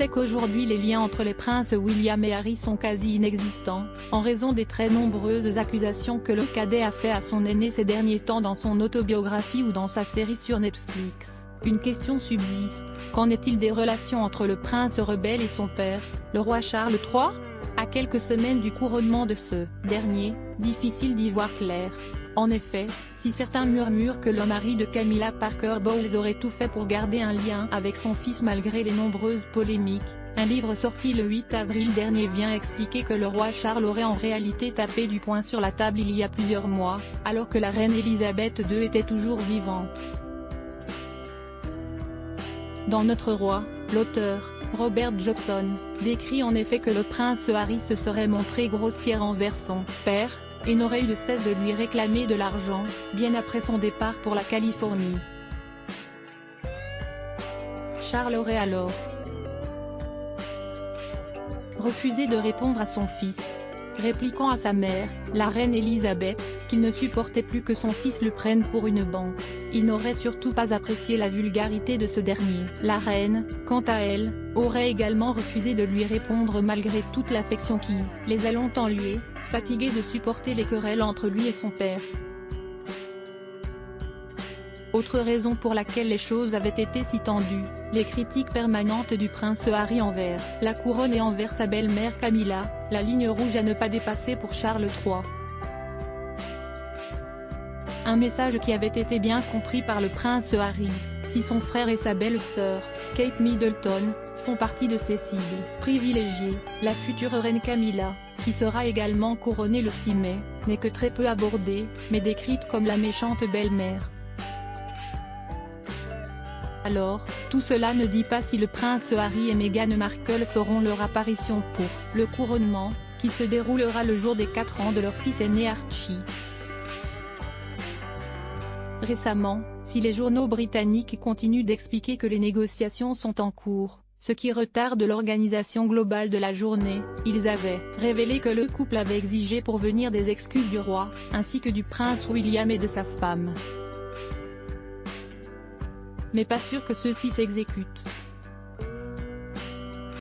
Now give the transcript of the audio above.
sait qu'aujourd'hui les liens entre les princes William et Harry sont quasi inexistants, en raison des très nombreuses accusations que le cadet a fait à son aîné ces derniers temps dans son autobiographie ou dans sa série sur Netflix. Une question subsiste, qu'en est-il des relations entre le prince rebelle et son père, le roi Charles III? À quelques semaines du couronnement de ce dernier, difficile d'y voir clair. En effet, si certains murmurent que le mari de Camilla Parker Bowles aurait tout fait pour garder un lien avec son fils malgré les nombreuses polémiques, un livre sorti le 8 avril dernier vient expliquer que le roi Charles aurait en réalité tapé du poing sur la table il y a plusieurs mois, alors que la reine Elisabeth II était toujours vivante. Dans Notre Roi, l'auteur, Robert Jobson, décrit en effet que le prince Harry se serait montré grossière envers son père, et n'aurait eu de cesse de lui réclamer de l'argent, bien après son départ pour la Californie. Charles aurait alors refusé de répondre à son fils, répliquant à sa mère, la reine Elisabeth, qu'il ne supportait plus que son fils le prenne pour une banque. Il n'aurait surtout pas apprécié la vulgarité de ce dernier. La reine, quant à elle, aurait également refusé de lui répondre malgré toute l'affection qui les a longtemps liés, fatiguée de supporter les querelles entre lui et son père. Autre raison pour laquelle les choses avaient été si tendues, les critiques permanentes du prince Harry envers la couronne et envers sa belle-mère Camilla, la ligne rouge à ne pas dépasser pour Charles III. Un message qui avait été bien compris par le prince Harry, si son frère et sa belle-sœur, Kate Middleton, font partie de ses cibles privilégiées, la future reine Camilla, qui sera également couronnée le 6 mai, n'est que très peu abordée, mais décrite comme la méchante belle-mère. Alors, tout cela ne dit pas si le prince Harry et Meghan Markle feront leur apparition pour le couronnement, qui se déroulera le jour des 4 ans de leur fils aîné Archie. Récemment, si les journaux britanniques continuent d'expliquer que les négociations sont en cours, ce qui retarde l'organisation globale de la journée, ils avaient révélé que le couple avait exigé pour venir des excuses du roi, ainsi que du prince William et de sa femme. Mais pas sûr que ceux-ci s'exécutent.